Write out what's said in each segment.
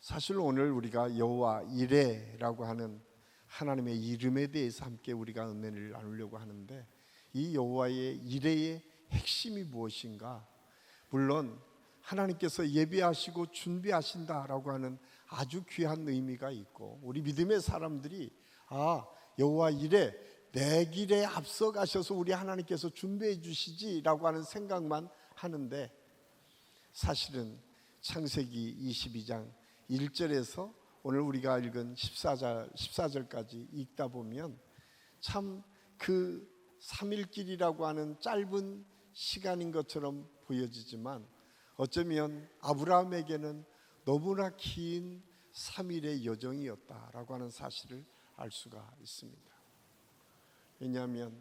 사실 오늘 우리가 여호와 이레라고 하는 하나님의 이름에 대해서 함께 우리가 은혜를 나누려고 하는데, 이 여호와의 이레의 핵심이 무엇인가? 물론 하나님께서 예비하시고 준비하신다라고 하는 아주 귀한 의미가 있고, 우리 믿음의 사람들이 여호와 이레, 내 길에 앞서 가셔서 우리 하나님께서 준비해 주시지라고 하는 생각만 하는데, 사실은 창세기 22장 1절에서 오늘 우리가 읽은 14절까지 읽다 보면 참 그 3일길이라고 하는 짧은 시간인 것처럼 보여지지만, 어쩌면 아브라함에게는 너무나 긴 3일의 여정이었다라고 하는 사실을 알 수가 있습니다. 왜냐하면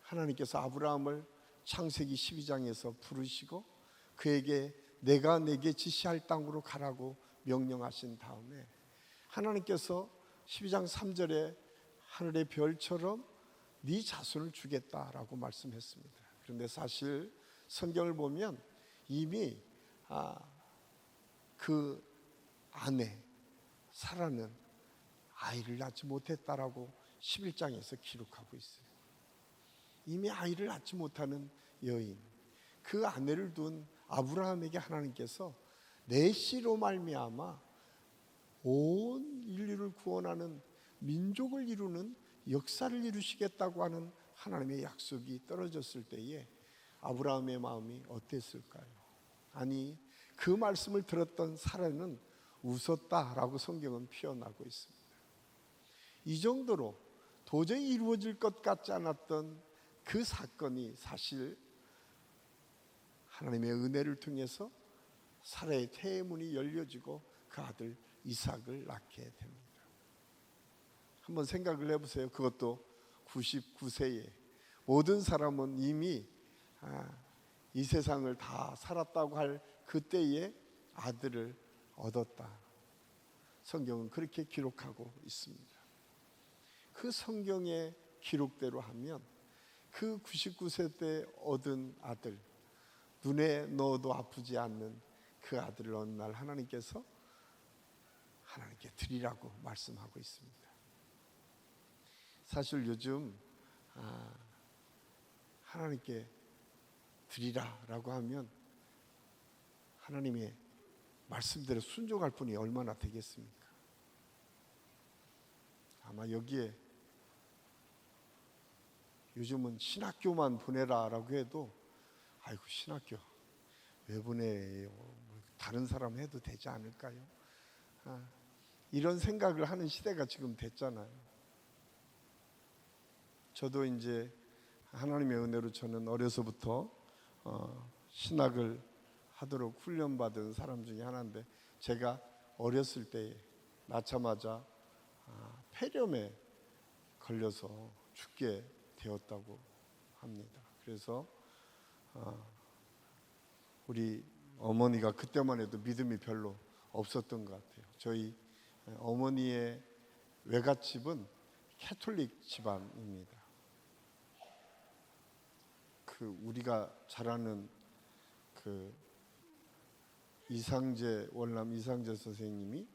하나님께서 아브라함을 창세기 12장에서 부르시고 그에게 내가 내게 지시할 땅으로 가라고 명령하신 다음에, 하나님께서 12장 3절에 하늘의 별처럼 네 자손을 주겠다라고 말씀했습니다. 그런데 사실 성경을 보면 이미 그 아내 사라는 아이를 낳지 못했다라고 11장에서 기록하고 있어요. 이미 아이를 낳지 못하는 여인, 그 아내를 둔 아브라함에게 하나님께서 내 씨로 말미암아 온 인류를 구원하는 민족을 이루는 역사를 이루시겠다고 하는 하나님의 약속이 떨어졌을 때에 아브라함의 마음이 어땠을까요? 아니, 그 말씀을 들었던 사라는 웃었다라고 성경은 표현하고 있습니다. 이 정도로 도저히 이루어질 것 같지 않았던 그 사건이 사실 하나님의 은혜를 통해서 사라의 태의 문이 열려지고 그 아들 이삭을 낳게 됩니다. 한번 생각을 해보세요. 그것도 99세에 모든 사람은 이미 이 세상을 다 살았다고 할 그때에 아들을 얻었다. 성경은 그렇게 기록하고 있습니다. 그 성경의 기록대로 하면 그 99세 때 얻은 아들, 눈에 넣어도 아프지 않는 그 아들을 어느 날 하나님께서 하나님께 드리라고 말씀하고 있습니다. 사실 요즘 하나님께 드리라라고 하면 하나님의 말씀대로 순종할 분이 얼마나 되겠습니까? 아마 여기에 요즘은 신학교만 보내라라고 해도 아이고, 신학교 왜 보내요? 다른 사람 해도 되지 않을까요? 이런 생각을 하는 시대가 지금 됐잖아요. 저도 이제 하나님의 은혜로 저는 어려서부터 신학을 하도록 훈련받은 사람 중에 하나인데, 제가 어렸을 때 낳자마자 폐렴에 걸려서 죽게 되었다고 합니다. 그래서 우리 어머니가 그때만 해도 믿음이 별로 없었던 것 같아요. 저희 어머니의 외갓집은 캐톨릭 집안입니다. 우리가 잘 아는 월남 이상재 선생님이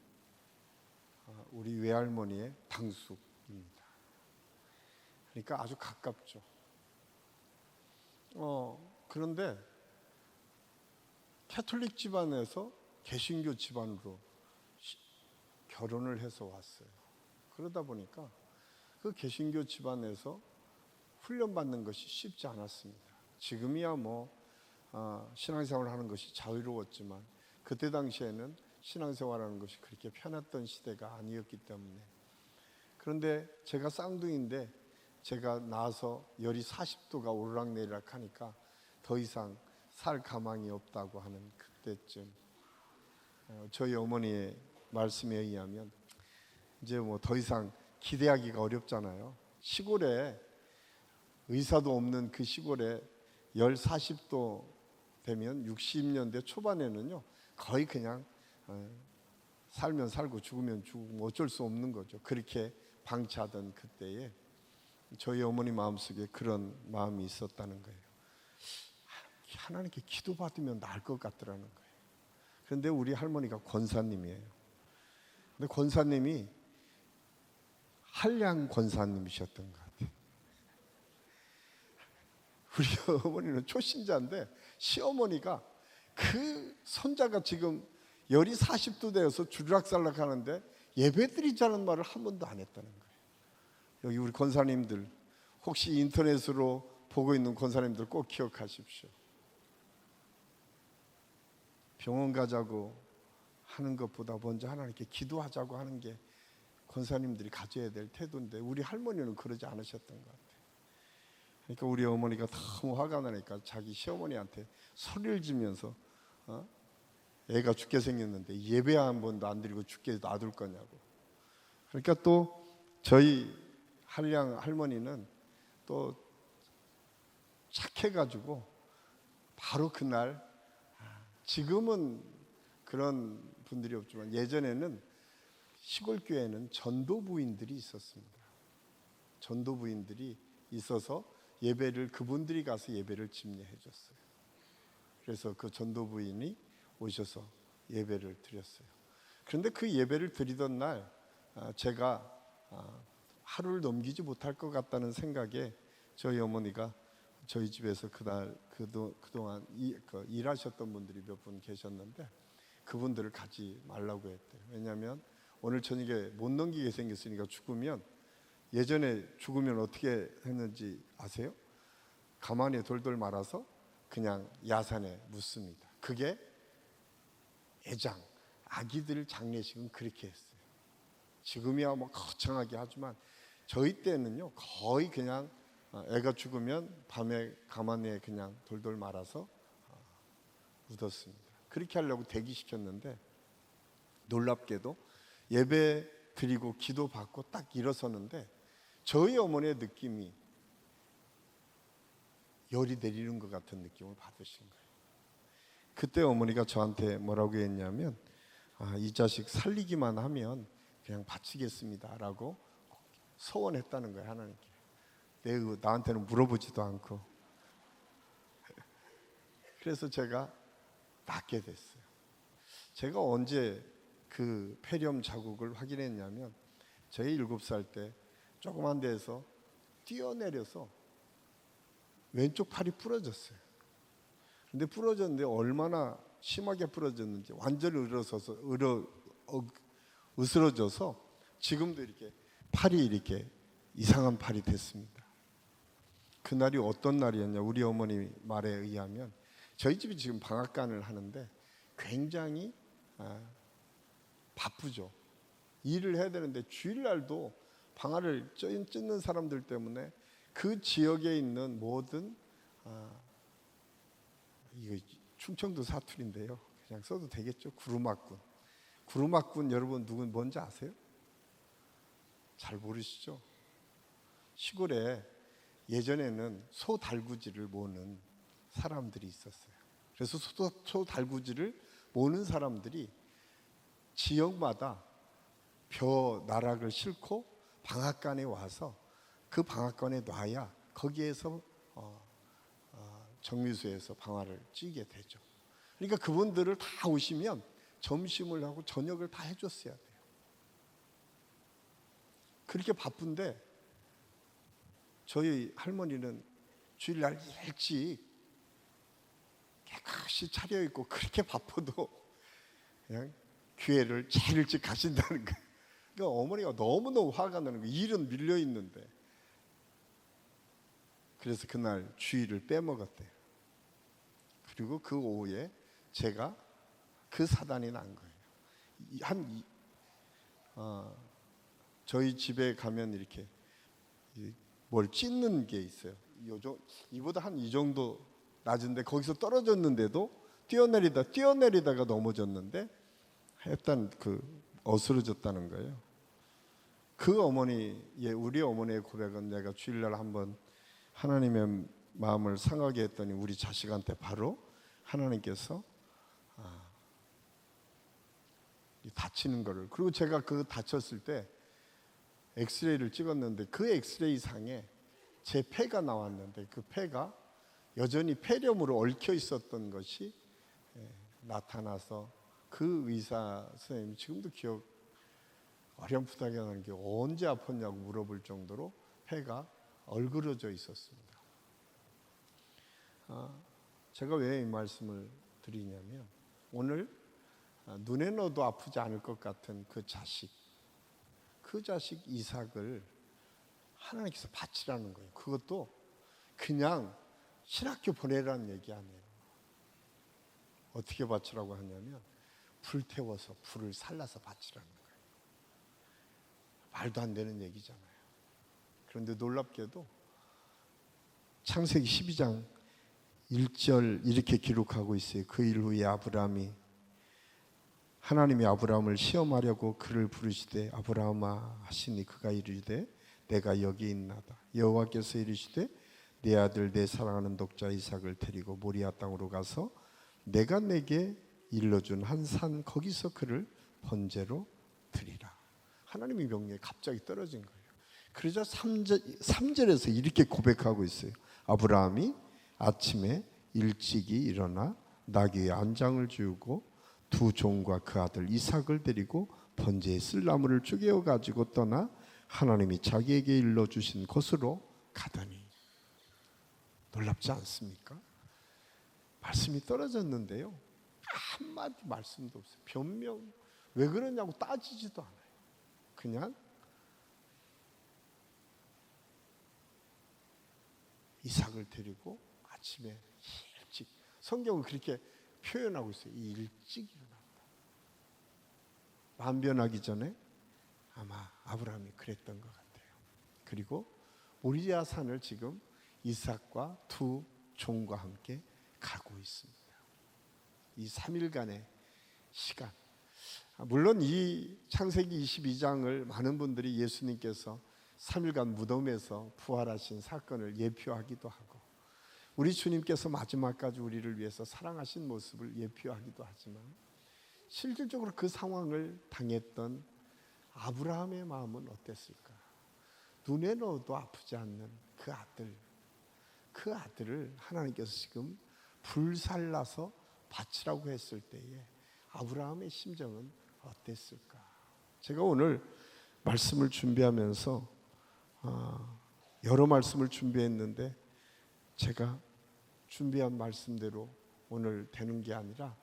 우리 외할머니의 당숙입니다. 그러니까 아주 가깝죠. 그런데 캐톨릭 집안에서 개신교 집안으로 결혼을 해서 왔어요. 그러다 보니까 그 개신교 집안에서 훈련받는 것이 쉽지 않았습니다. 지금이야 신앙생활을 하는 것이 자유로웠지만 그때 당시에는 신앙생활하는 것이 그렇게 편했던 시대가 아니었기 때문에. 그런데 제가 쌍둥이인데 제가 낳아서 열이 40도가 오르락내리락 하니까 더 이상 살 가망이 없다고 하는 그때쯤, 저희 어머니의 말씀에 의하면 이제 더 이상 기대하기가 어렵잖아요. 시골에 의사도 없는 그 시골에 열 40도 되면 60년대 초반에는요 거의 그냥 살면 살고 죽으면 죽고 어쩔 수 없는 거죠. 그렇게 방치하던 그때에 저희 어머니 마음속에 그런 마음이 있었다는 거예요. 하나님께 기도받으면 나을 것 같더라는 거예요. 그런데 우리 할머니가 권사님이에요. 근데 권사님이 한량 권사님이셨던 것 같아요. 우리 어머니는 초신자인데 시어머니가 그 손자가 지금 열이 40도 되어서 주르락살락 하는데 예배드리자는 말을 한 번도 안 했다는 거예요. 여기 우리 권사님들 혹시 인터넷으로 보고 있는 권사님들 꼭 기억하십시오. 병원 가자고 하는 것보다 먼저 하나님께 기도하자고 하는 게 권사님들이 가져야 될 태도인데 우리 할머니는 그러지 않으셨던 것 같아요. 그러니까 우리 어머니가 너무 화가 나니까 자기 시어머니한테 소리를 지면서 애가 죽게 생겼는데 예배 한 번도 안 드리고 죽게 놔둘 거냐고. 그러니까 또 저희 한량 할머니는 또 착해가지고 바로 그날, 지금은 그런 분들이 없지만 예전에는 시골 교회에는 전도부인들이 있었습니다. 전도부인들이 있어서 예배를 그분들이 가서 예배를 집례해 줬어요. 그래서 그 전도부인이 오셔서 예배를 드렸어요. 그런데 그 예배를 드리던 날 제가 하루를 넘기지 못할 것 같다는 생각에 저희 어머니가 저희 집에서 그동안 일하셨던 분들이 몇 분 계셨는데 그분들을 가지 말라고 했대요. 왜냐하면 오늘 저녁에 못 넘기게 생겼으니까 죽으면, 예전에 죽으면 어떻게 했는지 아세요? 가만히 돌돌 말아서 그냥 야산에 묻습니다. 그게 애장, 아기들 장례식은 그렇게 했어요. 지금이야 뭐 거창하게 하지만 저희 때는요 거의 그냥 애가 죽으면 밤에 가만히에 그냥 돌돌 말아서 묻었습니다. 그렇게 하려고 대기시켰는데 놀랍게도 예배 드리고 기도 받고 딱 일어서는데 저희 어머니의 느낌이 열이 내리는 것 같은 느낌을 받으신 거예요. 그때 어머니가 저한테 뭐라고 했냐면 이 자식 살리기만 하면 그냥 바치겠습니다 라고 소원했다는 거예요. 하나님께. 나한테는 물어보지도 않고. 그래서 제가 낫게 됐어요. 제가 언제 그 폐렴 자국을 확인했냐면 저희 7살 때 조그만 데에서 뛰어내려서 왼쪽 팔이 부러졌어요. 근데 부러졌는데 얼마나 심하게 부러졌는지 완전히 으스러져서 지금도 이렇게 팔이 이렇게 이상한 팔이 됐습니다. 그날이 어떤 날이었냐, 우리 어머니 말에 의하면 저희 집이 지금 방앗간을 하는데 굉장히 바쁘죠. 일을 해야 되는데 주일날도 방아를 찢는 사람들 때문에 그 지역에 있는 모든 이거 충청도 사투리인데요. 그냥 써도 되겠죠. 구루마꾼. 구루마꾼 여러분 뭔지 아세요? 잘 모르시죠? 시골에 예전에는 소 달구지를 모는 사람들이 있었어요. 그래서 소 달구지를 모는 사람들이 지역마다 벼 나락을 싣고 방앗간에 와서 그 방앗간에 놔야 거기에서 정미소에서 방아를 찌게 되죠. 그러니까 그분들을 다 오시면 점심을 하고 저녁을 다 해줬어야 돼요. 그렇게 바쁜데 저희 할머니는 주일날 일찍 깨끗이 차려입고 그렇게 바빠도 그냥 교회를 제일 일찍 가신다는 거예요. 그러니까 어머니가 너무너무 화가 나는 거예요. 일은 밀려 있는데. 그래서 그날 주일을 빼먹었대요. 그리고 그 오후에 제가 그 사단이 난 거예요. 저희 집에 가면 이렇게 뭘 찢는 게 있어요. 이보다 한 이 정도 낮은데 거기서 떨어졌는데도 뛰어내리다가 넘어졌는데 일단 어스러졌다는 거예요. 우리 어머니의 고백은 내가 주일날 한번 하나님의 마음을 상하게 했더니 우리 자식한테 바로 하나님께서 다치는 거를, 그리고 제가 다쳤을 때 엑스레이를 찍었는데 그 엑스레이 상에 제 폐가 나왔는데 그 폐가 여전히 폐렴으로 얽혀 있었던 것이 나타나서 그 의사 선생님이 지금도 어렴풋하게 하는 게 언제 아팠냐고 물어볼 정도로 폐가 얼그러져 있었습니다. 제가 왜 이 말씀을 드리냐면 오늘 눈에 넣어도 아프지 않을 것 같은 그 자식 이삭을 하나님께서 바치라는 거예요. 그것도 그냥 신학교 보내라는 얘기 아니에요. 어떻게 바치라고 하냐면 불태워서 불을 살라서 바치라는 거예요. 말도 안 되는 얘기잖아요. 그런데 놀랍게도 창세기 12장 1절 이렇게 기록하고 있어요. 그 일 후에 하나님이 아브라함을 시험하려고 그를 부르시되 아브라함아 하시니 그가 이르되 내가 여기 있나이다. 여호와께서 이르시되 내 아들 내 사랑하는 독자 이삭을 데리고 모리아 땅으로 가서 내가 내게 일러준 한 산 거기서 그를 번제로 드리라. 하나님의 명령이 갑자기 떨어진 거예요. 그러자 3절에서 이렇게 고백하고 있어요. 아브라함이 아침에 일찍이 일어나 나귀의 안장을 지우고 두 종과 그 아들 이삭을 데리고 번제의 쓸나무를 쪼개어 가지고 떠나 하나님이 자기에게 일러주신 곳으로 가더니. 놀랍지 않습니까? 말씀이 떨어졌는데요, 한마디 말씀도 없어요. 변명 왜 그러냐고 따지지도 않아요. 그냥 이삭을 데리고 아침에 일찍, 성경은 그렇게 표현하고 있어요. 일찍 일어났다. 만변하기 전에 아마 아브라함이 그랬던 것 같아요. 그리고 모리아 산을 지금 이삭과 두 종과 함께 가고 있습니다. 이 3일간의 시간, 물론 이 창세기 22장을 많은 분들이 예수님께서 3일간 무덤에서 부활하신 사건을 예표하기도 하고 우리 주님께서 마지막까지 우리를 위해서 사랑하신 모습을 예표하기도 하지만 실질적으로 그 상황을 당했던 아브라함의 마음은 어땠을까? 눈에 넣어도 아프지 않는 그 아들을 하나님께서 지금 불살라서 바치라고 했을 때에 아브라함의 심정은 어땠을까? 제가 오늘 말씀을 준비하면서 여러 말씀을 준비했는데 제가 준비한 말씀대로 오늘 되는 게 아니라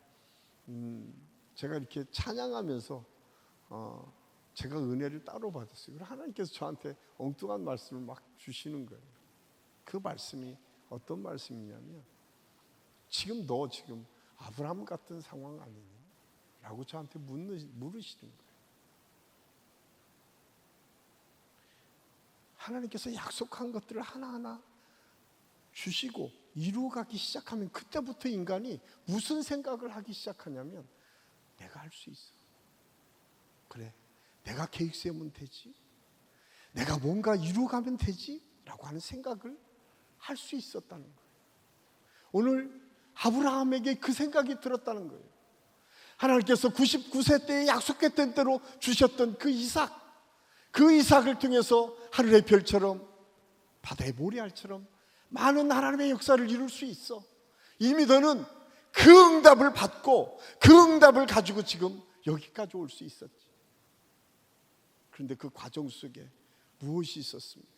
제가 이렇게 찬양하면서 제가 은혜를 따로 받았어요. 그래서 하나님께서 저한테 엉뚱한 말씀을 막 주시는 거예요. 그 말씀이 어떤 말씀이냐면 너 지금 아브라함 같은 상황 아니니? 라고 저한테 물으시는 거예요. 하나님께서 약속한 것들을 하나하나 주시고 이루어가기 시작하면 그때부터 인간이 무슨 생각을 하기 시작하냐면 내가 할 수 있어. 그래, 내가 계획 세우면 되지. 내가 뭔가 이루어가면 되지. 라고 하는 생각을 할 수 있었다는 거예요. 오늘 아브라함에게 그 생각이 들었다는 거예요. 하나님께서 99세 때에 약속했던 대로 주셨던 그 이삭을 통해서 하늘의 별처럼 바다의 모래알처럼 많은 하나님의 역사를 이룰 수 있어. 이미 너는 그 응답을 받고 그 응답을 가지고 지금 여기까지 올 수 있었지. 그런데 그 과정 속에 무엇이 있었습니까?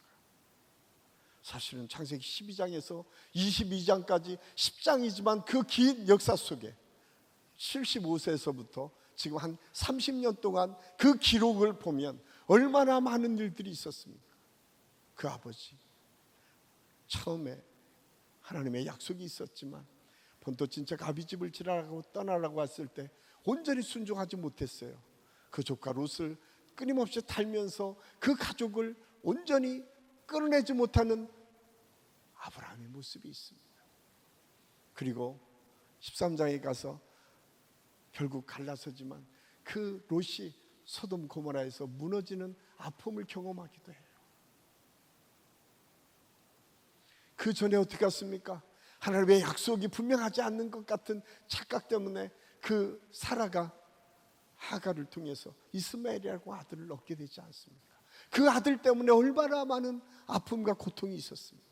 사실은 창세기 12장에서 22장까지 10장이지만 그 긴 역사 속에 75세에서부터 지금 한 30년 동안 그 기록을 보면 얼마나 많은 일들이 있었습니까? 그 아버지 처음에 하나님의 약속이 있었지만 본토친척 아비집을 지나가고 떠나라고 왔을 때 온전히 순종하지 못했어요. 그 조카 롯을 끊임없이 달면서 그 가족을 온전히 끌어내지 못하는 아브라함의 모습이 있습니다. 그리고 13장에 가서 결국 갈라서지만 그 롯이 소돔 고모라에서 무너지는 아픔을 경험하기도 해요. 그 전에 어떻게 했습니까? 하나님의 약속이 분명하지 않는 것 같은 착각 때문에 그 사라가 하가를 통해서 이스마엘이라고 아들을 얻게 되지 않습니까? 그 아들 때문에 얼마나 많은 아픔과 고통이 있었습니까?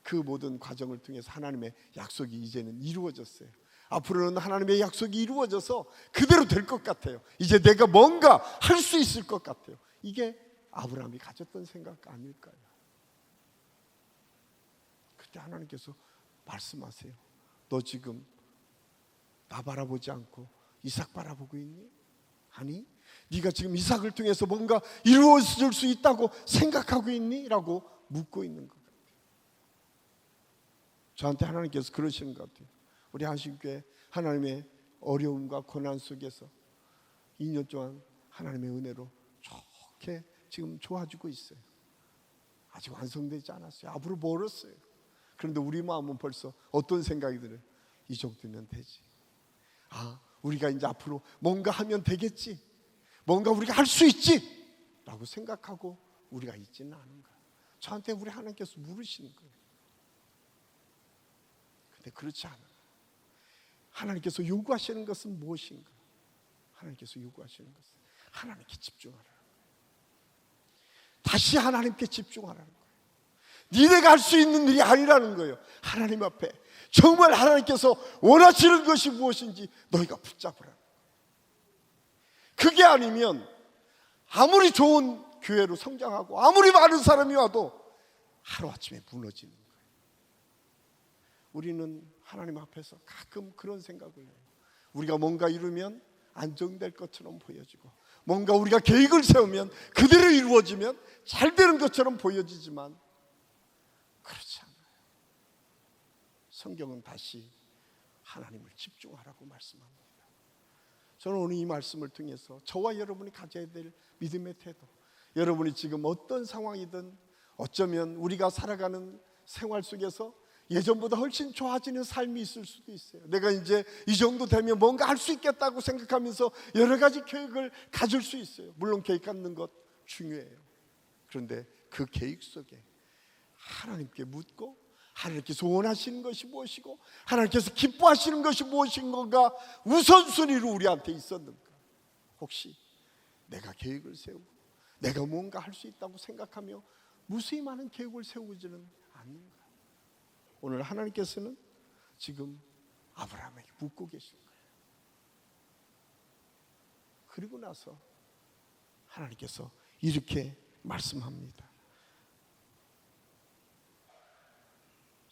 그 모든 과정을 통해서 하나님의 약속이 이제는 이루어졌어요. 앞으로는 하나님의 약속이 이루어져서 그대로 될 것 같아요. 이제 내가 뭔가 할 수 있을 것 같아요. 이게 아브라함이 가졌던 생각 아닐까요? 그때 하나님께서 말씀하세요. 너 지금 나 바라보지 않고 이삭 바라보고 있니? 아니, 네가 지금 이삭을 통해서 뭔가 이루어질 수 있다고 생각하고 있니? 라고 묻고 있는 것 같아요. 저한테 하나님께서 그러시는 것 같아요. 우리 한신교회 하나님의 어려움과 고난 속에서 2년 동안 하나님의 은혜로 좋게 지금 좋아지고 있어요. 아직 완성되지 않았어요. 앞으로 멀었어요. 그런데 우리 마음은 벌써 어떤 생각이 들어요? 이 정도면 되지. 우리가 이제 앞으로 뭔가 하면 되겠지, 뭔가 우리가 할 수 있지 라고 생각하고 우리가 있지는 않은 거예요. 저한테 우리 하나님께서 물으시는 거예요. 근데 그렇지 않아요. 하나님께서 요구하시는 것은 무엇인가? 하나님께서 요구하시는 것은 하나님께 집중하라는 거예요. 다시 하나님께 집중하라는 거예요. 니네가 할 수 있는 일이 아니라는 거예요. 하나님 앞에 정말 하나님께서 원하시는 것이 무엇인지 너희가 붙잡으라는 거예요. 그게 아니면 아무리 좋은 교회로 성장하고 아무리 많은 사람이 와도 하루아침에 무너지는 거예요. 우리는 하나님 앞에서 가끔 그런 생각을 해요. 우리가 뭔가 이루면 안정될 것처럼 보여지고, 뭔가 우리가 계획을 세우면 그대로 이루어지면 잘 되는 것처럼 보여지지만 그렇지 않아요. 성경은 다시 하나님을 집중하라고 말씀합니다. 저는 오늘 이 말씀을 통해서 저와 여러분이 가져야 될 믿음의 태도, 여러분이 지금 어떤 상황이든 어쩌면 우리가 살아가는 생활 속에서 예전보다 훨씬 좋아지는 삶이 있을 수도 있어요. 내가 이제 이 정도 되면 뭔가 할 수 있겠다고 생각하면서 여러 가지 계획을 가질 수 있어요. 물론 계획 갖는 것 중요해요. 그런데 그 계획 속에 하나님께 묻고, 하나님께서 원하시는 것이 무엇이고 하나님께서 기뻐하시는 것이 무엇인가 우선순위로 우리한테 있었는가? 혹시 내가 계획을 세우고 내가 뭔가 할 수 있다고 생각하며 무수히 많은 계획을 세우지는 않는가? 오늘 하나님께서는 지금 아브라함에게 묻고 계신 거예요. 그리고 나서 하나님께서 이렇게 말씀합니다.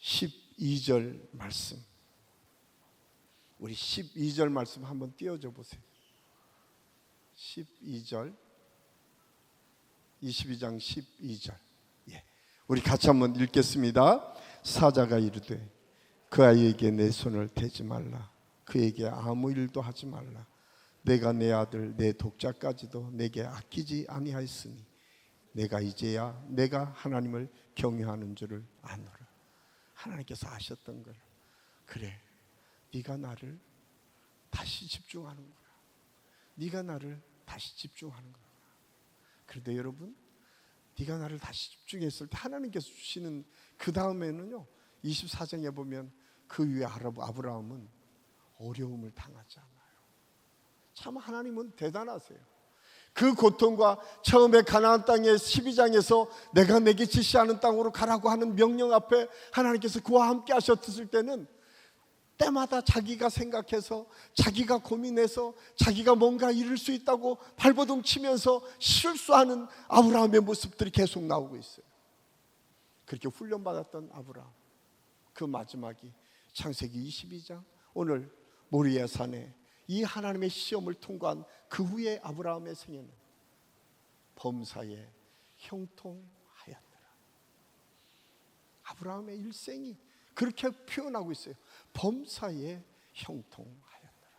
12절 말씀, 우리 12절 말씀 한번 띄워줘 보세요. 12절, 22장 12절. 우리 같이 한번 읽겠습니다. 사자가 이르되 그 아이에게 내 손을 대지 말라. 그에게 아무 일도 하지 말라. 내가 내 아들 내 독자까지도 내게 아끼지 아니하였으니 내가 이제야 내가 하나님을 경외하는 줄을 아노라. 하나님께서 아셨던 걸, 그래, 네가 나를 다시 집중하는구나. 네가 나를 다시 집중하는구나. 그런데 여러분, 네가 나를 다시 집중했을 때 하나님께서 주시는 그 다음에는요, 24장에 보면 그 위에 아브라함은 어려움을 당하지 않아요. 참 하나님은 대단하세요. 그 고통과 처음에 가나안 땅의 12장에서 내가 내게 지시하는 땅으로 가라고 하는 명령 앞에 하나님께서 그와 함께 하셨을 때는 때마다 자기가 생각해서, 자기가 고민해서, 자기가 뭔가 이룰 수 있다고 발버둥 치면서 실수하는 아브라함의 모습들이 계속 나오고 있어요. 그렇게 훈련받았던 아브라함, 그 마지막이 창세기 22장, 오늘 모리아 산에 이 하나님의 시험을 통과한 그 후에 아브라함의 생애는 범사에 형통하였더라. 아브라함의 일생이 그렇게 표현하고 있어요. 범사에 형통하였더라.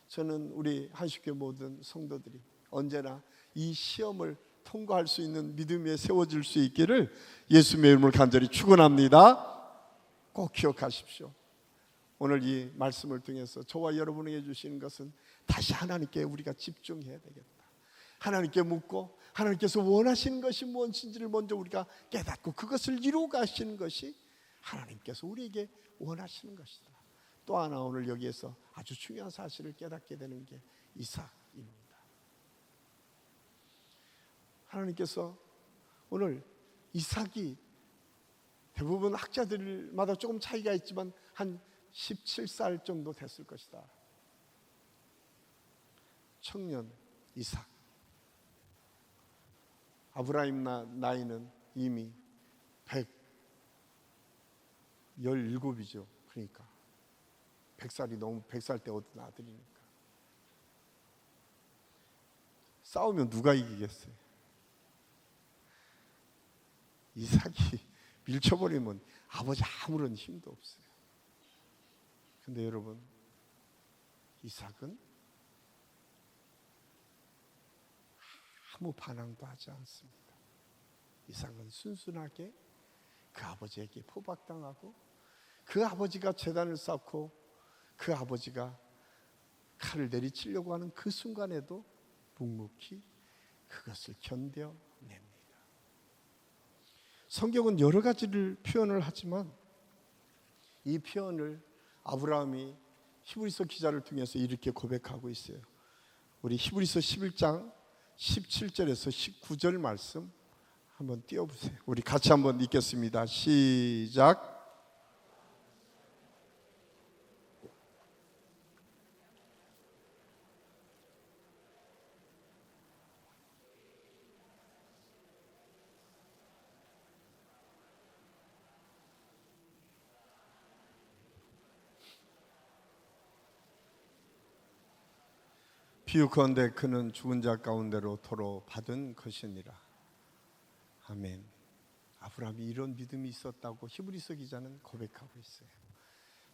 저는 우리 한식교회 모든 성도들이 언제나 이 시험을 통과할 수 있는 믿음에 세워질 수 있기를 예수님의 이름을 간절히 축원합니다. 꼭 기억하십시오. 오늘 이 말씀을 통해서 저와 여러분에게 주시는 것은 다시 하나님께 우리가 집중해야 되겠다. 하나님께 묻고 하나님께서 원하시는 것이 무엇인지를 먼저 우리가 깨닫고 그것을 이루어 가시는 것이 하나님께서 우리에게 원하시는 것이다. 또 하나 오늘 여기에서 아주 중요한 사실을 깨닫게 되는 게 이삭입니다. 하나님께서 오늘 이삭이 대부분 학자들마다 조금 차이가 있지만 한 17살 정도 됐을 것이다. 청년 이삭. 아브라함 나이는 이미 117이죠. 그러니까 100살 때 얻은 아들이니까. 싸우면 누가 이기겠어요? 이삭이 밀쳐버리면 아버지 아무런 힘도 없어요. 근데 여러분, 이삭은 아무 반항도 하지 않습니다. 이삭은 순순하게 그 아버지에게 포박당하고, 그 아버지가 제단을 쌓고 그 아버지가 칼을 내리치려고 하는 그 순간에도 묵묵히 그것을 견뎌냅니다. 성경은 여러 가지를 표현을 하지만 이 표현을 아브라함이 히브리서 기자를 통해서 이렇게 고백하고 있어요. 우리 히브리서 11장 17절에서 19절 말씀 한번 띄워보세요. 우리 같이 한번 읽겠습니다. 시작. 비유컨대 그는 죽은 자 가운데로 도로 받은 것이니라. 아멘. 아브라함이 이런 믿음이 있었다고 히브리서 기자는 고백하고 있어요.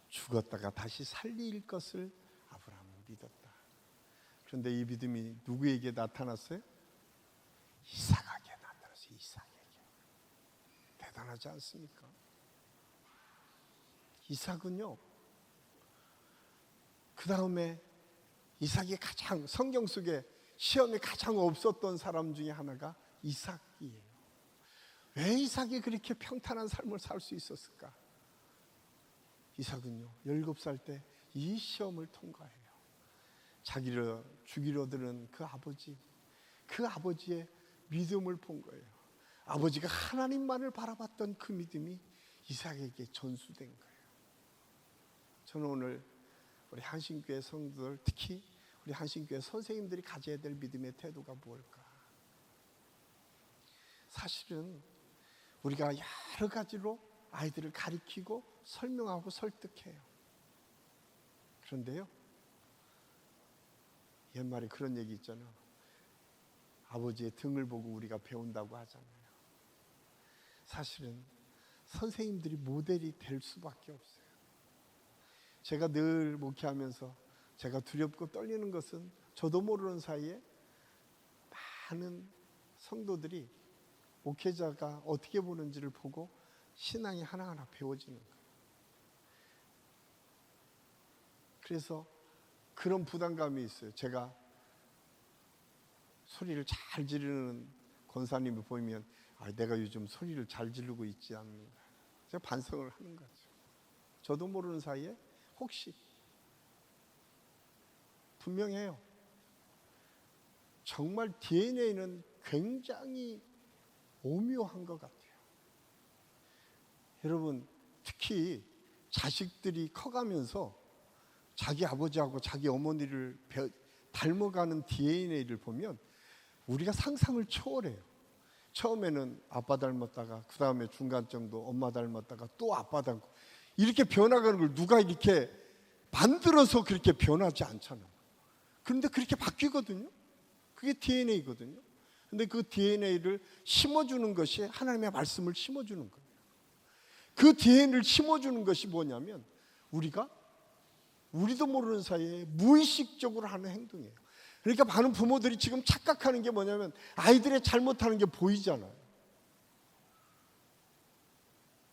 죽었다가 다시 살릴 것을 아브라함은 믿었다. 그런데 이 믿음이 누구에게 나타났어요? 이삭에게 나타났어요. 이삭에게. 대단하지 않습니까? 이삭은요, 그 다음에 이삭이 가장 성경 속에 시험이 가장 없었던 사람 중에 하나가 이삭이에요. 왜 이삭이 그렇게 평탄한 삶을 살 수 있었을까? 이삭은요, 17살 때 이 시험을 통과해요. 자기를 죽이려 드는 그 아버지의 믿음을 본 거예요. 아버지가 하나님만을 바라봤던 그 믿음이 이삭에게 전수된 거예요. 저는 오늘 우리 한신교회 성도들, 특히 우리 한신교회 선생님들이 가져야 될 믿음의 태도가 무엇일까? 사실은 우리가 여러 가지로 아이들을 가리키고 설명하고 설득해요. 그런데요, 옛말에 그런 얘기 있잖아요. 아버지의 등을 보고 우리가 배운다고 하잖아요. 사실은 선생님들이 모델이 될 수밖에 없어요. 제가 늘 목회하면서 제가 두렵고 떨리는 것은 저도 모르는 사이에 많은 성도들이 목회자가 어떻게 보는지를 보고 신앙이 하나하나 배워지는 거예요. 그래서 그런 부담감이 있어요. 제가 소리를 잘 지르는 권사님을 보면 내가 요즘 소리를 잘 지르고 있지 않는가. 제가 반성을 하는 거죠. 저도 모르는 사이에 혹시 분명해요. 정말 DNA는 굉장히 오묘한 것 같아요. 여러분, 특히 자식들이 커가면서 자기 아버지하고 자기 어머니를 닮아가는 DNA를 보면 우리가 상상을 초월해요. 처음에는 아빠 닮았다가 그 다음에 중간 정도 엄마 닮았다가 또 아빠 닮고 이렇게 변화가는 걸 누가 이렇게 만들어서 그렇게 변하지 않잖아요. 그런데 그렇게 바뀌거든요. 그게 DNA거든요. 근데 그 DNA를 심어주는 것이 하나님의 말씀을 심어주는 거예요. 그 DNA를 심어주는 것이 뭐냐면 우리도 모르는 사이에 무의식적으로 하는 행동이에요. 그러니까 많은 부모들이 지금 착각하는 게 뭐냐면 아이들의 잘못하는 게 보이잖아요.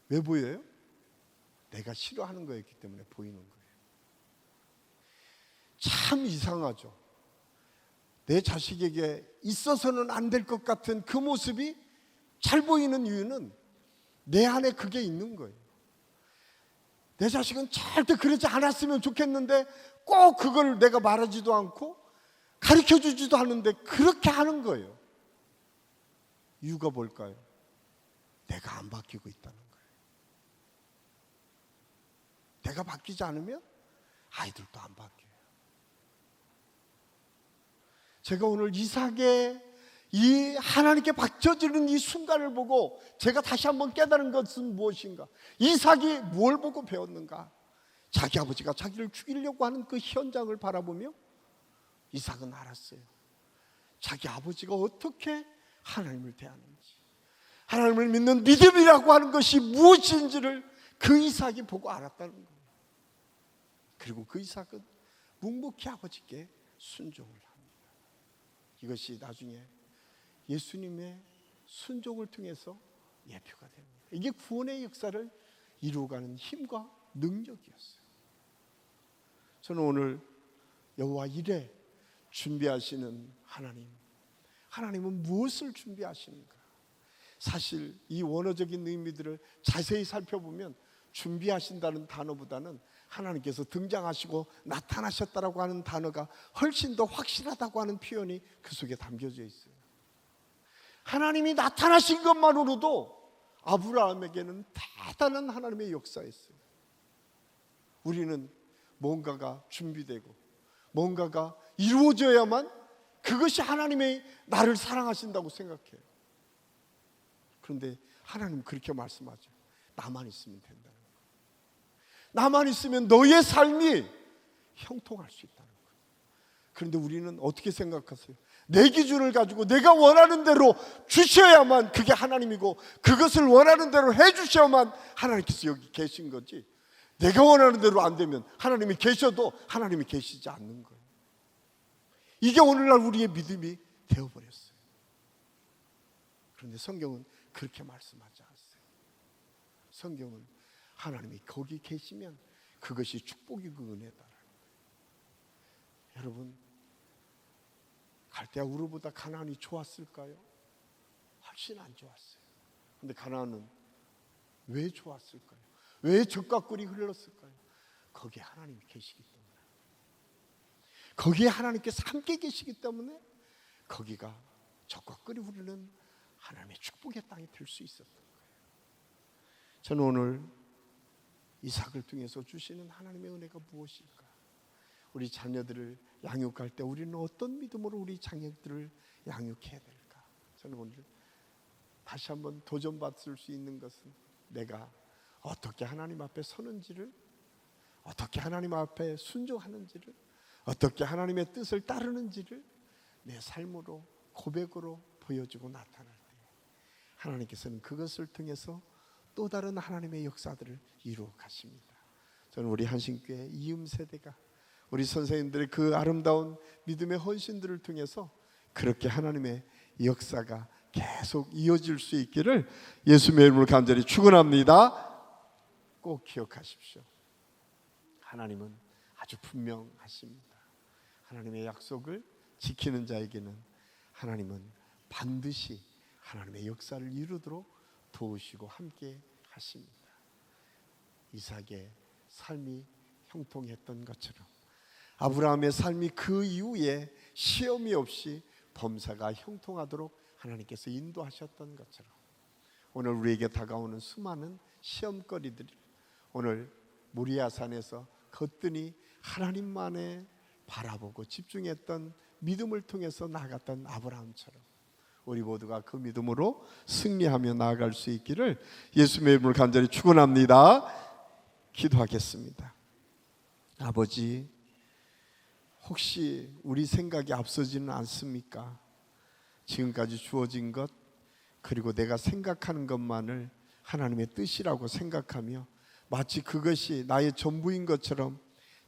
왜 보여요? 내가 싫어하는 거였기 때문에 보이는 거예요. 참 이상하죠. 내 자식에게 있어서는 안 될 것 같은 그 모습이 잘 보이는 이유는 내 안에 그게 있는 거예요. 내 자식은 절대 그러지 않았으면 좋겠는데 꼭 그걸 내가 말하지도 않고 가르쳐주지도 않는데 그렇게 하는 거예요. 이유가 뭘까요? 내가 안 바뀌고 있다는 거예요. 내가 바뀌지 않으면 아이들도 안 바뀌어요. 제가 오늘 이삭의 이 하나님께 바쳐지는 이 순간을 보고 제가 다시 한번 깨달은 것은 무엇인가? 이삭이 뭘 보고 배웠는가? 자기 아버지가 자기를 죽이려고 하는 그 현장을 바라보며 이삭은 알았어요. 자기 아버지가 어떻게 하나님을 대하는지, 하나님을 믿는 믿음이라고 하는 것이 무엇인지를 그 이삭이 보고 알았다는 거예요. 그리고 그 이삭은 묵묵히 아버지께 순종을 합니다. 이것이 나중에 예수님의 순종을 통해서 예표가 됩니다. 이게 구원의 역사를 이루어가는 힘과 능력이었어요. 저는 오늘 여호와 이레 준비하시는 하나님은 무엇을 준비하시는가? 사실 이 원어적인 의미들을 자세히 살펴보면 준비하신다는 단어보다는 하나님께서 등장하시고 나타나셨다라고 하는 단어가 훨씬 더 확실하다고 하는 표현이 그 속에 담겨져 있어요. 하나님이 나타나신 것만으로도 아브라함에게는 대단한 하나님의 역사였어요. 우리는 뭔가가 준비되고 뭔가가 이루어져야만 그것이 하나님의 나를 사랑하신다고 생각해요. 그런데 하나님은 그렇게 말씀하죠. 나만 있으면 된다는 거예요. 나만 있으면 너의 삶이 형통할 수 있다는 거예요. 그런데 우리는 어떻게 생각하세요? 내 기준을 가지고 내가 원하는 대로 주셔야만 그게 하나님이고 그것을 원하는 대로 해주셔야만 하나님께서 여기 계신 거지, 내가 원하는 대로 안 되면 하나님이 계셔도 하나님이 계시지 않는 거예요. 이게 오늘날 우리의 믿음이 되어버렸어요. 그런데 성경은 그렇게 말씀하지 않았어요. 성경은 하나님이 거기 계시면 그것이 축복이고 은혜다. 여러분, 갈대아 우르보다 가나안이 좋았을까요? 훨씬 안 좋았어요. 그런데 가나안은 왜 좋았을까요? 왜 적과 꿀이 흘렀을까요? 거기에 하나님이 계시기 때문에, 거기에 하나님께서 함께 계시기 때문에 거기가 적과 꿀이 흐르는 하나님의 축복의 땅이 될 수 있었던 거예요. 저는 오늘 이삭을 통해서 주시는 하나님의 은혜가 무엇일까? 우리 자녀들을 양육할 때 우리는 어떤 믿음으로 우리 자녀들을 양육해야 될까? 저는 오늘 다시 한번 도전받을 수 있는 것은 내가 어떻게 하나님 앞에 서는지를, 어떻게 하나님 앞에 순종하는지를, 어떻게 하나님의 뜻을 따르는지를 내 삶으로, 고백으로 보여주고 나타날 때 하나님께서는 그것을 통해서 또 다른 하나님의 역사들을 이루어 가십니다. 저는 우리 한신교회 이음 세대가 우리 선생님들의 그 아름다운 믿음의 헌신들을 통해서 그렇게 하나님의 역사가 계속 이어질 수 있기를 예수님의 이름으로 간절히 축원합니다. 꼭 기억하십시오. 하나님은 아주 분명하십니다. 하나님의 약속을 지키는 자에게는 하나님은 반드시 하나님의 역사를 이루도록 도우시고 함께 하십니다. 이삭의 삶이 형통했던 것처럼 아브라함의 삶이 그 이후에 시험이 없이 범사가 형통하도록 하나님께서 인도하셨던 것처럼 오늘 우리에게 다가오는 수많은 시험거리들을 오늘 모리아산에서 거뜬히 하나님만에 바라보고 집중했던 믿음을 통해서 나아갔던 아브라함처럼 우리 모두가 그 믿음으로 승리하며 나아갈 수 있기를 예수님의 이름으로 간절히 축원합니다. 기도하겠습니다. 아버지, 혹시 우리 생각이 앞서지는 않습니까? 지금까지 주어진 것, 그리고 내가 생각하는 것만을 하나님의 뜻이라고 생각하며 마치 그것이 나의 전부인 것처럼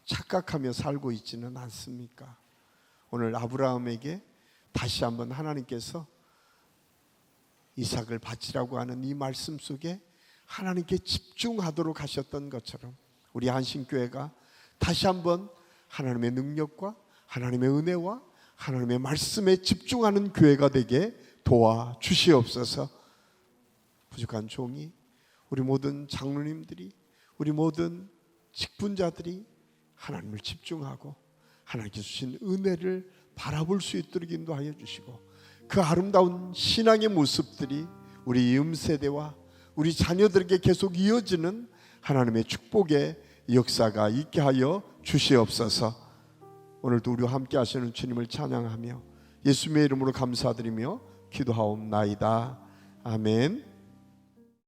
착각하며 살고 있지는 않습니까? 오늘 아브라함에게 다시 한번 하나님께서 이삭을 바치라고 하는 이 말씀 속에 하나님께 집중하도록 하셨던 것처럼 우리 한신교회가 다시 한번 하나님의 능력과 하나님의 은혜와 하나님의 말씀에 집중하는 교회가 되게 도와주시옵소서. 부족한 종이, 우리 모든 장로님들이, 우리 모든 직분자들이 하나님을 집중하고 하나님께 주신 은혜를 바라볼 수 있도록 인도하여 주시고 그 아름다운 신앙의 모습들이 우리 이음세대와 우리 자녀들에게 계속 이어지는 하나님의 축복의 역사가 있게 하여 주시옵소서. 오늘도 우리와 함께 하시는 주님을 찬양하며 예수님의 이름으로 감사드리며 기도하옵나이다. 아멘.